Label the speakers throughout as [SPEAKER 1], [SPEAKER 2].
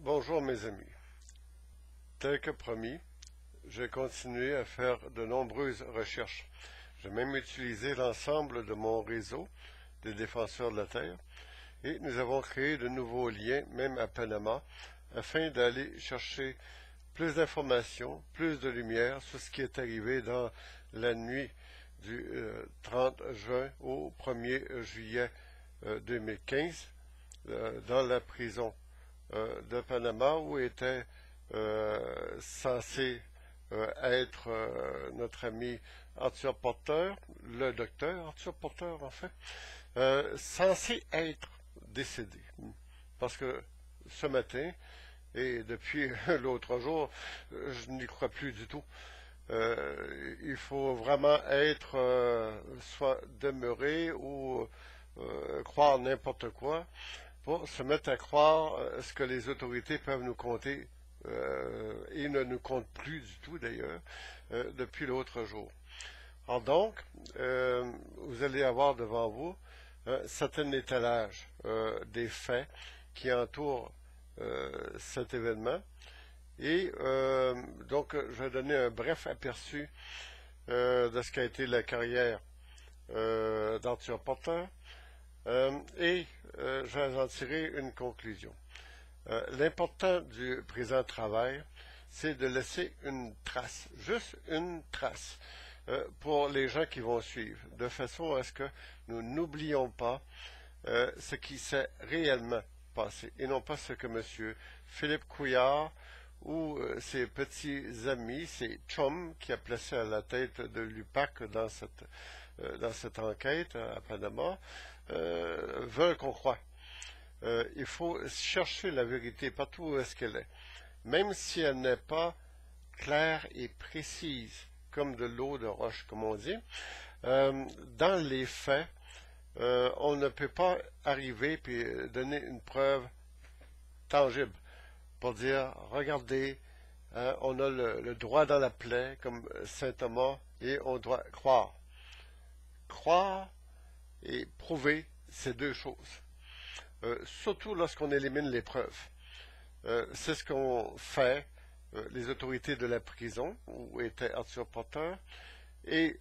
[SPEAKER 1] Bonjour mes amis. Tel que promis, j'ai continué à faire de nombreuses recherches. J'ai même utilisé l'ensemble de mon réseau des défenseurs de la Terre et nous avons créé de nouveaux liens, même à Panama, afin d'aller chercher plus d'informations, plus de lumière sur ce qui est arrivé dans la nuit du 30 juin au 1er juillet 2015 dans la prison de Panama où était censé être notre ami Arthur Porter, le docteur Arthur Porter en fait, censé être décédé. Parce que ce matin, et depuis l'autre jour, je n'y crois plus du tout. Il faut vraiment être soit demeuré ou croire n'importe quoi pour se mettre à croire ce que les autorités peuvent nous compter et ne nous comptent plus du tout d'ailleurs depuis l'autre jour. Alors donc, vous allez avoir devant vous un certain étalage des faits qui entourent cet événement. Et donc, je vais donner un bref aperçu de ce qu'a été la carrière d'Arthur Porter et je vais en tirer une conclusion. L'important du présent travail, c'est de laisser une trace, juste une trace, pour les gens qui vont suivre, de façon à ce que nous n'oublions pas ce qui s'est réellement passé, et non pas ce que M. Philippe Couillard ou ses petits amis, ses chums qui a placé à la tête de l'UPAC dans cette enquête à Panama, veulent qu'on croie. Il faut chercher la vérité partout où est-ce qu'elle est, même si elle n'est pas claire et précise, comme de l'eau de roche, comme on dit. Dans les faits, on ne peut pas arriver et donner une preuve tangible pour dire, regardez, on a le droit dans la plaie, comme saint Thomas, et on doit croire. Croire et prouver, c'est deux choses. Surtout lorsqu'on élimine les preuves. C'est ce qu'ont fait les autorités de la prison, où était Arthur Porter, et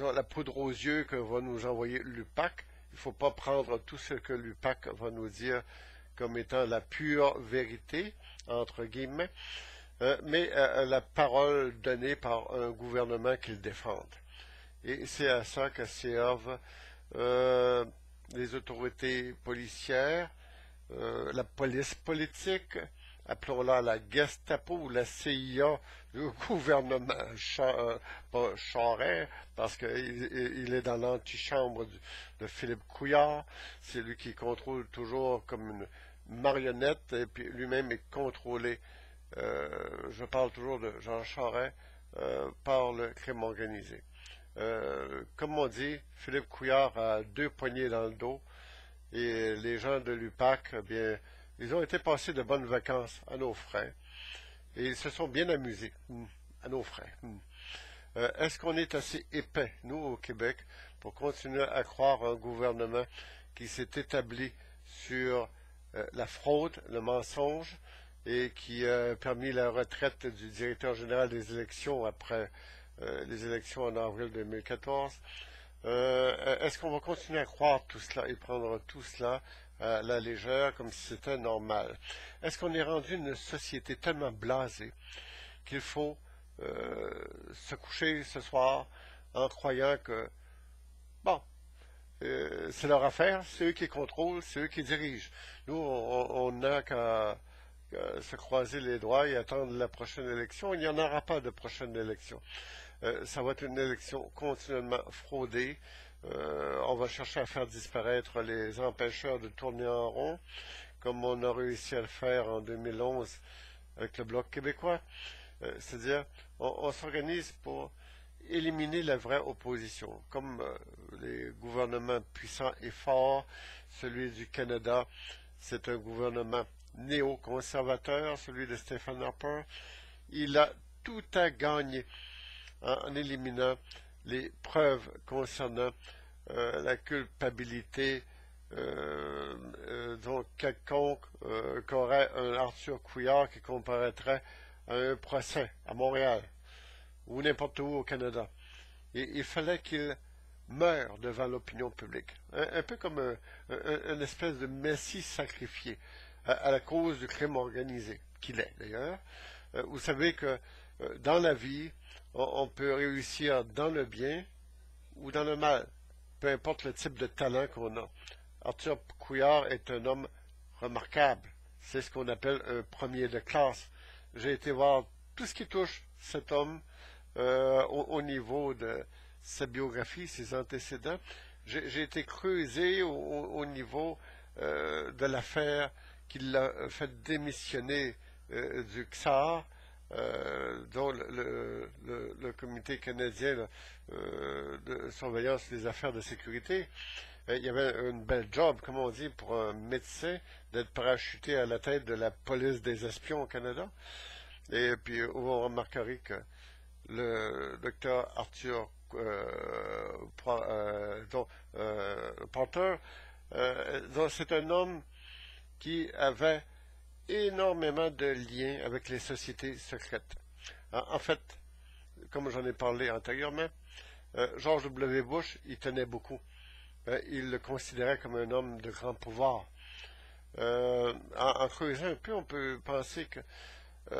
[SPEAKER 1] la poudre aux yeux que va nous envoyer l'UPAC. Il ne faut pas prendre tout ce que l'UPAC va nous dire comme étant la pure vérité, entre guillemets, mais la parole donnée par un gouvernement qu'ils défendent. Et c'est à ça que servent les autorités policières, la police politique, appelons-la la Gestapo ou la CIA du gouvernement, pas Charest, parce qu'il est dans l'antichambre de Philippe Couillard, c'est lui qui contrôle toujours comme une marionnette, et puis lui-même est contrôlé, je parle toujours de Jean Charest, par le crime organisé. Comme on dit, Philippe Couillard a deux poignées dans le dos, et les gens de l'UPAC, eh bien, ils ont été passer de bonnes vacances à nos frais, et ils se sont bien amusés, à nos frais. Est-ce qu'on est assez épais, nous, au Québec, pour continuer à croire un gouvernement qui s'est établi sur la fraude, le mensonge, et qui a permis la retraite du directeur général des élections après les élections en avril 2014? Est-ce qu'on va continuer à croire tout cela et prendre tout cela à la légère comme si c'était normal? Est-ce qu'on est rendu une société tellement blasée qu'il faut se coucher ce soir en croyant que, bon, c'est leur affaire, c'est eux qui contrôlent, c'est eux qui dirigent. Nous, on n'a qu'à se croiser les doigts et attendre la prochaine élection. Il n'y en aura pas de prochaine élection. Ça va être une élection continuellement fraudée. On va chercher à faire disparaître les empêcheurs de tourner en rond, comme on a réussi à le faire en 2011 avec le Bloc québécois. C'est-à-dire, on s'organise pour éliminer la vraie opposition, comme les gouvernements puissants et forts. Celui du Canada, c'est un gouvernement néoconservateur, celui de Stephen Harper. Il a tout à gagner en éliminant les preuves concernant la culpabilité donc quelconque qu'aurait un Arthur Couillard qui comparaîtrait à un procès à Montréal ou n'importe où au Canada. Et il fallait qu'il meure devant l'opinion publique, un peu comme une espèce de messie sacrifié à la cause du crime organisé, qu'il est d'ailleurs. Vous savez que dans la vie, on peut réussir dans le bien ou dans le mal, peu importe le type de talent qu'on a. Arthur Couillard est un homme remarquable. C'est ce qu'on appelle un premier de classe. J'ai été voir tout ce qui touche cet homme au niveau de sa biographie, ses antécédents. J'ai été creusé au niveau de l'affaire qui l'a fait démissionner du XAR, dont le comité canadien de surveillance des affaires de sécurité. Il y avait une belle job, comme on dit, pour un médecin d'être parachuté à la tête de la police des espions au Canada. Et puis, vous remarquerez que le docteur Arthur Porter, c'est un homme qui avait énormément de liens avec les sociétés secrètes. En fait, comme j'en ai parlé antérieurement, George W. Bush, il tenait beaucoup. Il le considérait comme un homme de grand pouvoir. En creusant un peu, on peut penser que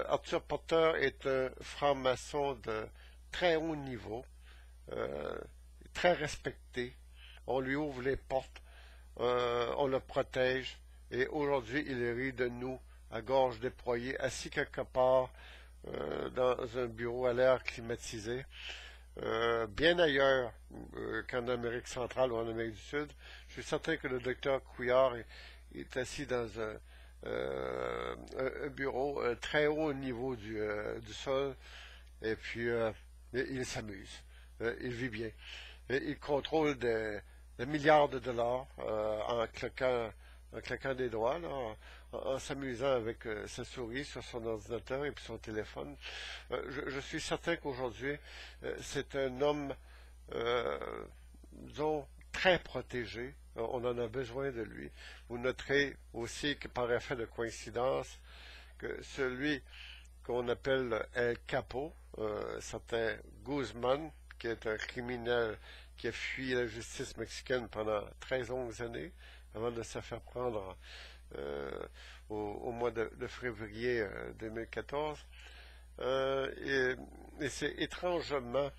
[SPEAKER 1] Arthur Porter est un franc-maçon de très haut niveau, très respecté. On lui ouvre les portes, on le protège, et aujourd'hui, il rit de nous à gorge déployée, assis quelque part dans un bureau à l'air climatisé, bien ailleurs qu'en Amérique centrale ou en Amérique du Sud. Je suis certain que le docteur Couillard est assis dans un bureau très haut au niveau du sol, et puis il s'amuse, il vit bien. Il contrôle des milliards de dollars en claquant des doigts, là, en s'amusant avec sa souris sur son ordinateur et puis son téléphone. Je suis certain qu'aujourd'hui, c'est un homme, disons, très protégé. On en a besoin de lui. Vous noterez aussi que par effet de coïncidence, que celui qu'on appelle El Capo, certain Guzman, qui est un criminel qui a fui la justice mexicaine pendant 13 longues années, avant de se faire prendre au mois de février 2014. Et c'est étrangement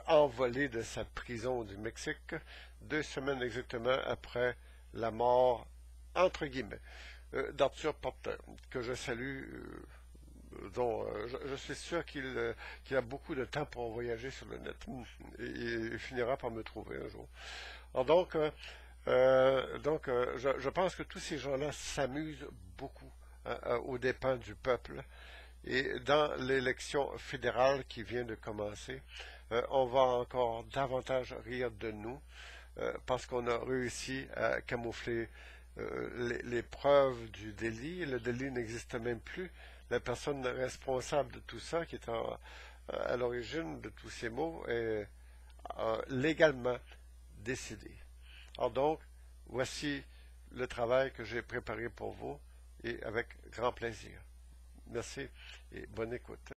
[SPEAKER 1] envolé de sa prison du Mexique 2 semaines exactement après la mort, entre guillemets, d'Arthur Porter, que je salue, dont je suis sûr qu'il a beaucoup de temps pour voyager sur le net. Et il finira par me trouver un jour. Alors donc, je pense que tous ces gens-là s'amusent beaucoup aux dépens du peuple. Et dans l'élection fédérale qui vient de commencer, on va encore davantage rire de nous parce qu'on a réussi à camoufler les preuves du délit. Le délit n'existe même plus. La personne responsable de tout ça, qui est à l'origine de tous ces maux, est légalement décédée. Alors donc, voici le travail que j'ai préparé pour vous et avec grand plaisir. Merci et bonne écoute.